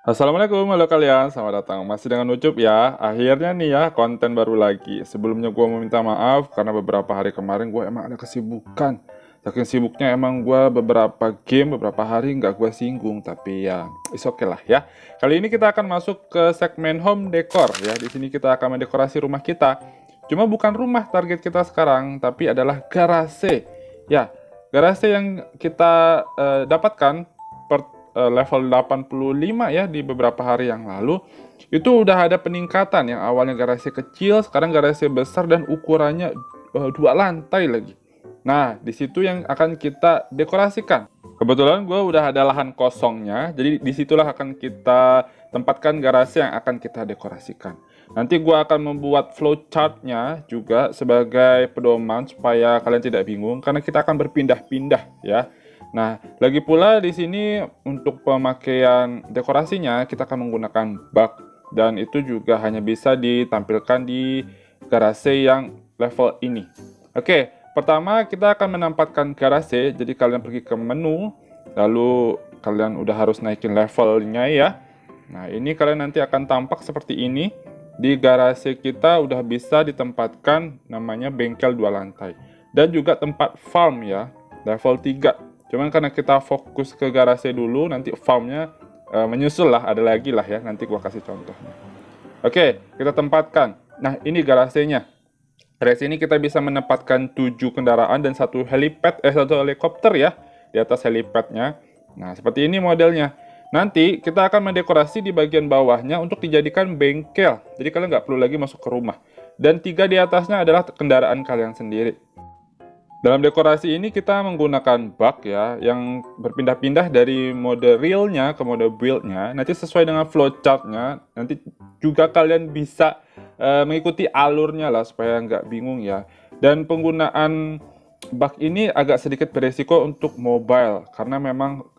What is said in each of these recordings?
Assalamualaikum, halo kalian, selamat datang masih dengan Ucup ya. Akhirnya nih ya, konten baru lagi. Sebelumnya gue mau minta maaf karena beberapa hari kemarin gue emang ada kesibukan. Saking sibuknya emang gue beberapa game, beberapa hari nggak gue singgung. Tapi ya, is okay lah ya. Kali ini kita akan masuk ke segmen home decor ya. Di sini kita akan mendekorasi rumah kita. Cuma bukan rumah target kita sekarang, tapi adalah garase. Ya, garase yang kita dapatkan level 85 ya di beberapa hari yang lalu, itu udah ada peningkatan. Yang awalnya garasi kecil, sekarang garasi besar dan ukurannya 2 lantai lagi. Nah, di situ yang akan kita dekorasikan. Kebetulan gue udah ada lahan kosongnya, jadi disitulah akan kita tempatkan garasi yang akan kita dekorasikan. Nanti gue akan membuat flowchart-nya juga sebagai pedoman supaya kalian tidak bingung, karena kita akan berpindah-pindah ya. Nah, lagi pula di sini untuk pemakaian dekorasinya kita akan menggunakan bak, dan itu juga hanya bisa ditampilkan di garase yang level ini. Oke, pertama kita akan menempatkan garase. Jadi kalian pergi ke menu, lalu kalian udah harus naikin levelnya ya. Nah, ini kalian nanti akan tampak seperti ini. Di garase kita udah bisa ditempatkan namanya bengkel 2 lantai. Dan juga tempat farm ya, level 3. Cuman karena kita fokus ke garase dulu, nanti farmnya menyusul lah, ada lagi lah ya, nanti gua kasih contohnya. Oke, kita tempatkan. Nah, ini garasenya. Garasi ini kita bisa menempatkan 7 kendaraan dan satu helikopter ya, di atas helipadnya. Nah, seperti ini modelnya. Nanti kita akan mendekorasi di bagian bawahnya untuk dijadikan bengkel. Jadi kalian nggak perlu lagi masuk ke rumah. Dan 3 di atasnya adalah kendaraan kalian sendiri. Dalam dekorasi ini kita menggunakan bak ya, yang berpindah-pindah dari mode realnya ke mode build-nya. Nanti sesuai dengan flowchart-nya, nanti juga kalian bisa mengikuti alurnya lah supaya nggak bingung ya. Dan penggunaan bak ini agak sedikit beresiko untuk mobile, karena memang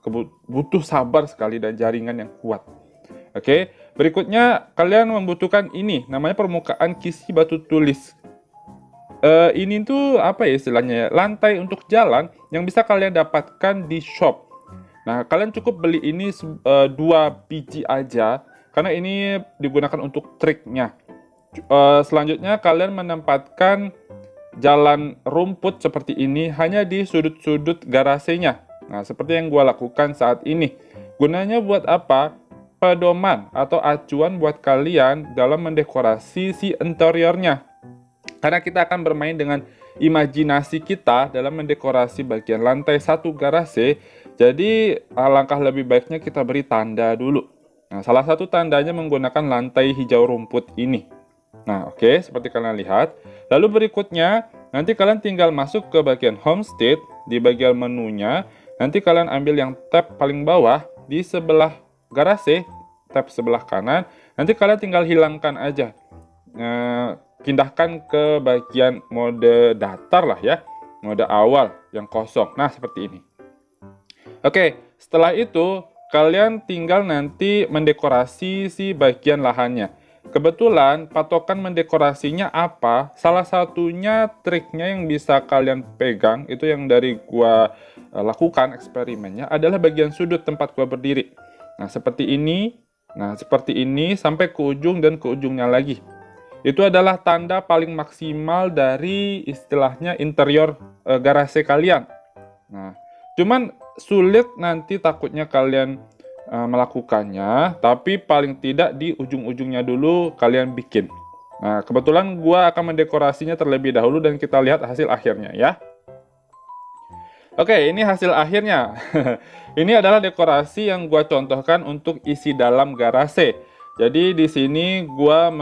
butuh sabar sekali dan jaringan yang kuat. Oke, berikutnya kalian membutuhkan ini, namanya permukaan kisi batu tulis. Ini tuh apa ya istilahnya ya, lantai untuk jalan yang bisa kalian dapatkan di shop. Nah, kalian cukup beli ini 2 biji aja, karena ini digunakan untuk triknya. Selanjutnya kalian menempatkan jalan rumput seperti ini hanya di sudut-sudut garasenya. Nah, seperti yang gua lakukan saat ini. Gunanya buat apa? Pedoman atau acuan buat kalian dalam mendekorasi si interiornya. Karena kita akan bermain dengan imajinasi kita dalam mendekorasi bagian lantai 1 garase. Jadi alangkah lebih baiknya kita beri tanda dulu. Nah, salah satu tandanya menggunakan lantai hijau rumput ini. Nah, oke, seperti kalian lihat. Lalu berikutnya, nanti kalian tinggal masuk ke bagian homestead. Di bagian menunya, nanti kalian ambil yang tab paling bawah di sebelah garase, tab sebelah kanan. Nanti kalian tinggal hilangkan aja. Pindahkan ke bagian mode datar lah ya, mode awal yang kosong. Nah, seperti ini. Oke, setelah itu kalian tinggal nanti mendekorasi si bagian lahannya. Kebetulan patokan mendekorasinya apa? Salah satunya triknya yang bisa kalian pegang, itu yang dari gua lakukan eksperimennya, adalah bagian sudut tempat gua berdiri. Nah, seperti ini. Nah, seperti ini sampai ke ujung dan ke ujungnya lagi. Itu adalah tanda paling maksimal dari istilahnya interior garase kalian. Nah, cuman sulit nanti takutnya kalian melakukannya, tapi paling tidak di ujung-ujungnya dulu kalian bikin. Nah, kebetulan gua akan mendekorasinya terlebih dahulu dan kita lihat hasil akhirnya ya. Oke, ini hasil akhirnya. Ini adalah dekorasi yang gua contohkan untuk isi dalam garase. Jadi di sini gua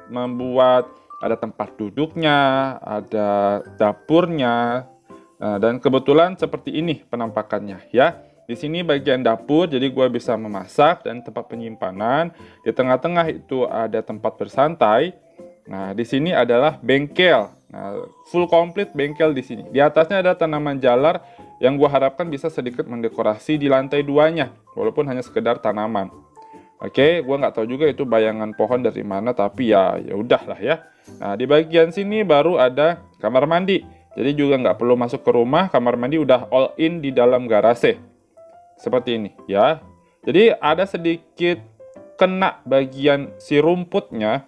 membuat ada tempat duduknya, ada dapurnya, dan kebetulan seperti ini penampakannya ya. Di sini bagian dapur, jadi gua bisa memasak dan tempat penyimpanan. Di tengah-tengah itu ada tempat bersantai. Nah, di sini adalah bengkel. Nah, full complete bengkel di sini. Di atasnya ada tanaman jalar yang gua harapkan bisa sedikit mendekorasi di lantai 2-nya, walaupun hanya sekedar tanaman. Oke, gue nggak tahu juga itu bayangan pohon dari mana, tapi ya udahlah ya. Nah, di bagian sini baru ada kamar mandi. Jadi juga nggak perlu masuk ke rumah, kamar mandi udah all in di dalam garase. Seperti ini ya. Jadi ada sedikit kena bagian si rumputnya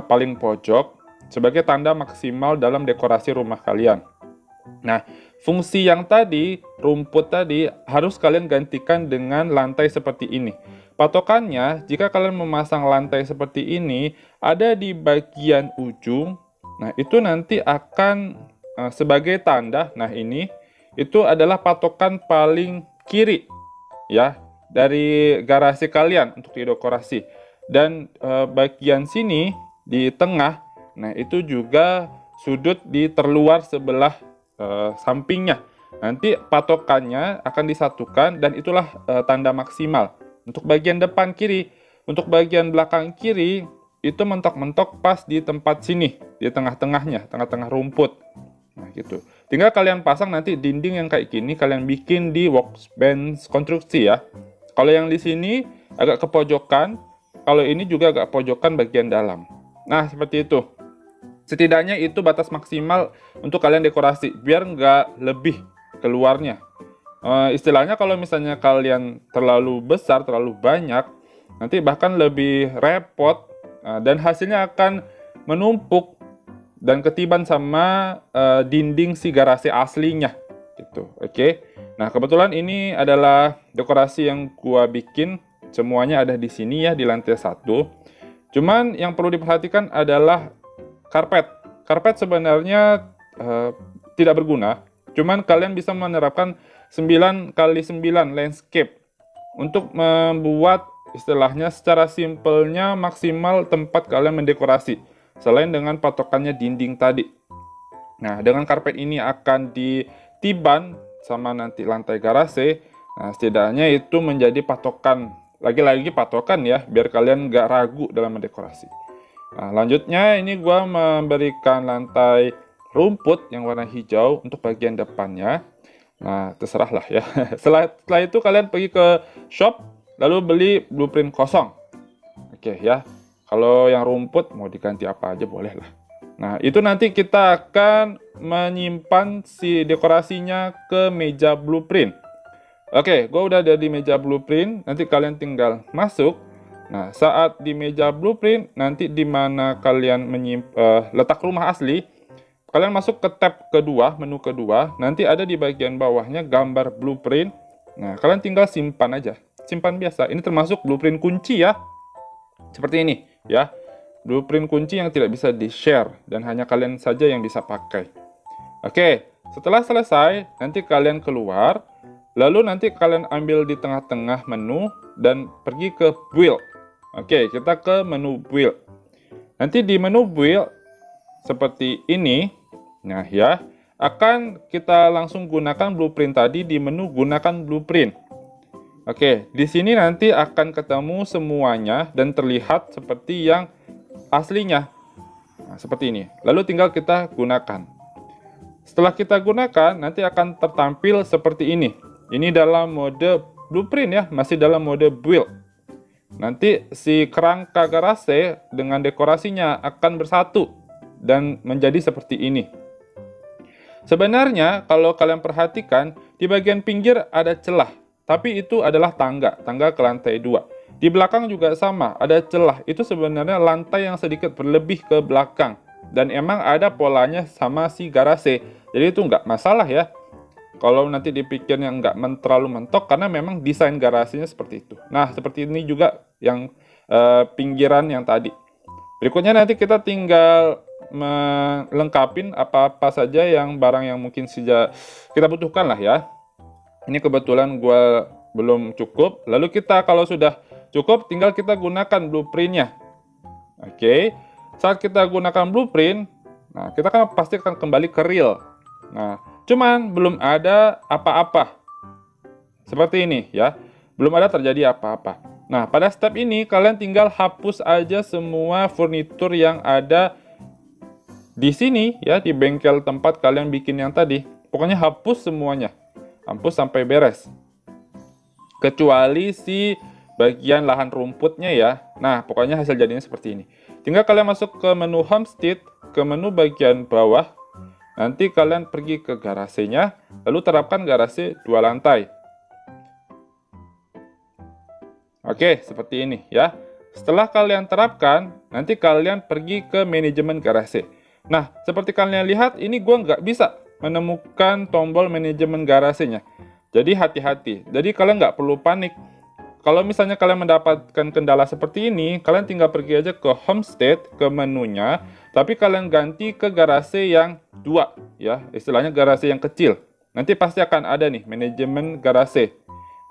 paling pojok sebagai tanda maksimal dalam dekorasi rumah kalian. Nah, fungsi yang tadi, rumput tadi, harus kalian gantikan dengan lantai seperti ini. Patokannya, jika kalian memasang lantai seperti ini, ada di bagian ujung. Nah, itu nanti akan sebagai tanda, nah ini, itu adalah patokan paling kiri, ya, dari garasi kalian untuk didekorasi. Dan bagian sini, di tengah, nah itu juga sudut di terluar sebelah sampingnya. Nanti patokannya akan disatukan dan itulah tanda maksimal. Untuk bagian depan kiri, untuk bagian belakang kiri itu mentok-mentok pas di tempat sini, di tengah-tengahnya, tengah-tengah rumput. Nah gitu. Tinggal kalian pasang nanti dinding yang kayak gini, kalian bikin di workbench konstruksi ya. Kalau yang di sini agak ke pojokan, kalau ini juga agak pojokan bagian dalam. Nah seperti itu. Setidaknya itu batas maksimal untuk kalian dekorasi, biar nggak lebih keluarnya. Istilahnya kalau misalnya kalian terlalu besar, terlalu banyak, nanti bahkan lebih repot dan hasilnya akan menumpuk dan ketiban sama dinding si garasi aslinya. Gitu, oke? Nah kebetulan ini adalah dekorasi yang gua bikin, semuanya ada di sini ya di lantai 1. Cuman yang perlu diperhatikan adalah karpet. Karpet sebenarnya tidak berguna, cuman kalian bisa menerapkan 9x9 landscape untuk membuat istilahnya secara simpelnya maksimal tempat kalian mendekorasi, selain dengan patokannya dinding tadi. Nah, dengan karpet ini akan ditiban sama nanti lantai garasi, nah setidaknya itu menjadi patokan, lagi-lagi patokan ya, biar kalian nggak ragu dalam mendekorasi. Nah, lanjutnya ini gua memberikan lantai rumput yang warna hijau untuk bagian depannya. Nah, terserah lah ya. Setelah itu kalian pergi ke shop, lalu beli blueprint kosong. Oke ya, kalau yang rumput mau diganti apa aja boleh lah. Nah, itu nanti kita akan menyimpan si dekorasinya ke meja blueprint. Oke, gua udah ada di meja blueprint, nanti kalian tinggal masuk. Nah, saat di meja blueprint, nanti di mana kalian letak rumah asli, kalian masuk ke tab kedua, menu kedua, nanti ada di bagian bawahnya gambar blueprint. Nah, kalian tinggal simpan aja, simpan biasa. Ini termasuk blueprint kunci ya, seperti ini ya. Blueprint kunci yang tidak bisa di-share, dan hanya kalian saja yang bisa pakai. Oke, setelah selesai, nanti kalian keluar, lalu nanti kalian ambil di tengah-tengah menu, dan pergi ke build. Oke, kita ke menu build. Nanti di menu build seperti ini, nah ya, akan kita langsung gunakan blueprint tadi di menu gunakan blueprint. Oke, di sini nanti akan ketemu semuanya dan terlihat seperti yang aslinya. Nah, seperti ini. Lalu tinggal kita gunakan. Setelah kita gunakan, nanti akan tertampil seperti ini. Ini dalam mode blueprint ya, masih dalam mode build. Nanti si kerangka garasi dengan dekorasinya akan bersatu dan menjadi seperti ini. Sebenarnya kalau kalian perhatikan di bagian pinggir ada celah, tapi itu adalah tangga ke lantai 2. Di belakang juga sama, ada celah. Itu sebenarnya lantai yang sedikit berlebih ke belakang dan emang ada polanya sama si garasi. Jadi itu nggak masalah ya. Kalau nanti dipikirnya nggak terlalu mentok, karena memang desain garasinya seperti itu. Nah, seperti ini juga yang pinggiran yang tadi. Berikutnya nanti kita tinggal melengkapin apa-apa saja yang barang yang mungkin saja kita butuhkan lah ya. Ini kebetulan gue belum cukup. Lalu kita kalau sudah cukup, tinggal kita gunakan blueprintnya. Oke, saat kita gunakan blueprint, nah kita kan pasti akan kembali ke real. Nah, cuman belum ada apa-apa. Seperti ini ya. Belum ada terjadi apa-apa. Nah, pada step ini kalian tinggal hapus aja semua furnitur yang ada di sini ya, di bengkel tempat kalian bikin yang tadi. Pokoknya hapus semuanya. Hapus sampai beres. Kecuali si bagian lahan rumputnya ya. Nah, pokoknya hasil jadinya seperti ini. Tinggal kalian masuk ke menu homestead, ke menu bagian bawah. Nanti kalian pergi ke garasinya, lalu terapkan garasi 2 lantai. Oke, seperti ini ya. Setelah kalian terapkan, nanti kalian pergi ke manajemen garasi. Nah, seperti kalian lihat, ini gue nggak bisa menemukan tombol manajemen garasinya. Jadi hati-hati. Jadi kalian nggak perlu panik. Kalau misalnya kalian mendapatkan kendala seperti ini, kalian tinggal pergi aja ke homestead, ke menunya, tapi kalian ganti ke garasi yang 2, ya, istilahnya garasi yang kecil. Nanti pasti akan ada nih, manajemen garasi.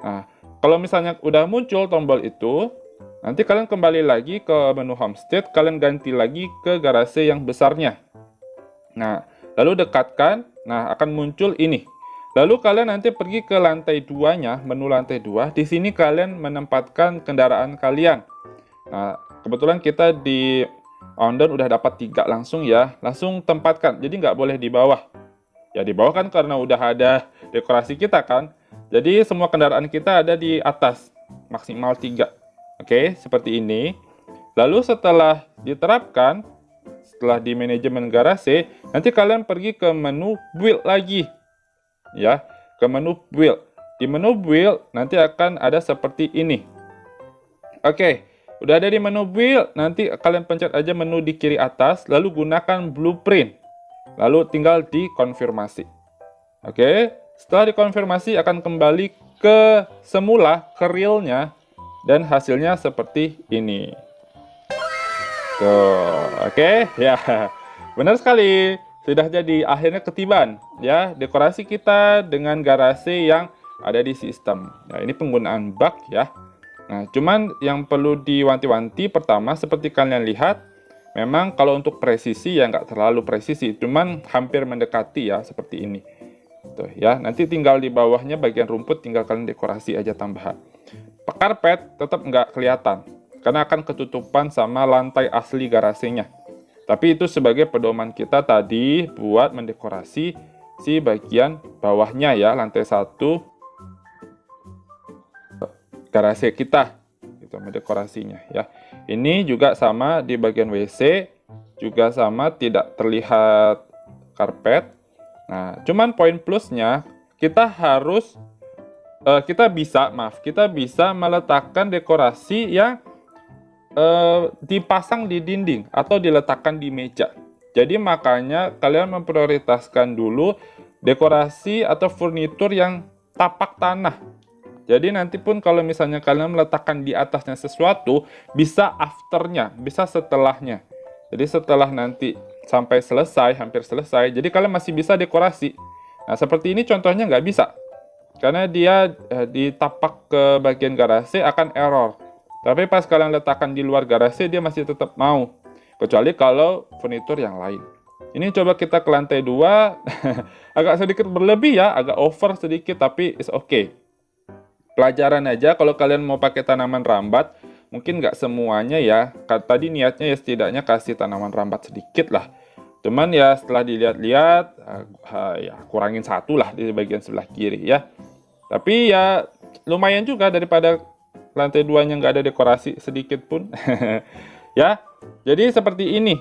Nah, kalau misalnya udah muncul tombol itu, nanti kalian kembali lagi ke menu homestead, kalian ganti lagi ke garasi yang besarnya. Nah, lalu dekatkan, nah akan muncul ini. Lalu kalian nanti pergi ke lantai 2-nya, menu lantai 2. Di sini kalian menempatkan kendaraan kalian. Nah, kebetulan kita di Ondown udah dapat 3 langsung ya. Langsung tempatkan, jadi nggak boleh di bawah. Ya di bawah kan karena udah ada dekorasi kita kan. Jadi semua kendaraan kita ada di atas, maksimal 3. Oke, seperti ini. Lalu setelah diterapkan, setelah di manajemen garasi, nanti kalian pergi ke menu build lagi. Ya, ke menu build. Di menu build nanti akan ada seperti ini. Oke, udah ada di menu build, nanti kalian pencet aja menu di kiri atas, lalu gunakan blueprint. Lalu tinggal dikonfirmasi. Oke, setelah dikonfirmasi akan kembali ke semula, ke realnya, dan hasilnya seperti ini. Tuh, oke, ya, benar sekali. Sudah jadi, akhirnya ketiban ya dekorasi kita dengan garasi yang ada di sistem. Nah, ini penggunaan bug ya. Nah, cuman yang perlu diwanti-wanti pertama seperti kalian lihat, memang kalau untuk presisi ya nggak terlalu presisi, cuman hampir mendekati ya seperti ini. Tuh ya, nanti tinggal di bawahnya bagian rumput tinggal kalian dekorasi aja tambahan. Karpet tetap nggak kelihatan karena akan ketutupan sama lantai asli garasinya. Tapi itu sebagai pedoman kita tadi buat mendekorasi si bagian bawahnya ya, lantai 1 garasi kita, gitu mendekorasinya ya. Ini juga sama di bagian WC, juga sama tidak terlihat karpet. Nah, cuman poin plusnya kita harus kita bisa meletakkan dekorasi yang dipasang di dinding atau diletakkan di meja. Jadi makanya kalian memprioritaskan dulu dekorasi atau furnitur yang tapak tanah. Jadi nanti pun kalau misalnya kalian meletakkan di atasnya sesuatu, bisa afternya, bisa setelahnya. Jadi setelah nanti sampai selesai, hampir selesai, jadi kalian masih bisa dekorasi. Nah seperti ini contohnya nggak bisa. Karena dia di tapak ke bagian garasi akan error. Tapi pas kalian letakkan di luar garasi, dia masih tetap mau. Kecuali kalau furnitur yang lain. Ini coba kita ke lantai 2. Agak sedikit berlebih ya, agak over sedikit, tapi it's okay. Pelajaran aja, kalau kalian mau pakai tanaman rambat, mungkin nggak semuanya ya. Tadi niatnya ya setidaknya kasih tanaman rambat sedikit lah. Cuman ya setelah dilihat-lihat, ya kurangin 1 lah di bagian sebelah kiri ya. Tapi ya lumayan juga daripada lantai 2-nya nggak ada dekorasi sedikit pun. Ya, jadi seperti ini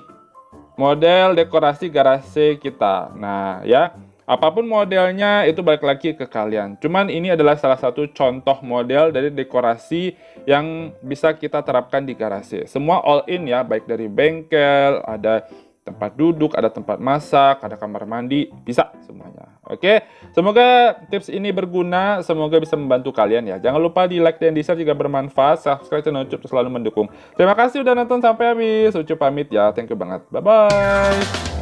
model dekorasi garasi kita. Nah ya, apapun modelnya itu balik lagi ke kalian. Cuman ini adalah salah satu contoh model dari dekorasi yang bisa kita terapkan di garasi. Semua all in ya, baik dari bengkel, ada tempat duduk, ada tempat masak, ada kamar mandi, bisa semuanya. Oke, semoga tips ini berguna, semoga bisa membantu kalian ya. Jangan lupa di like dan di share jika bermanfaat, subscribe channel Ucup selalu mendukung. Terima kasih udah nonton sampai habis, Ucup pamit ya, thank you banget, bye-bye.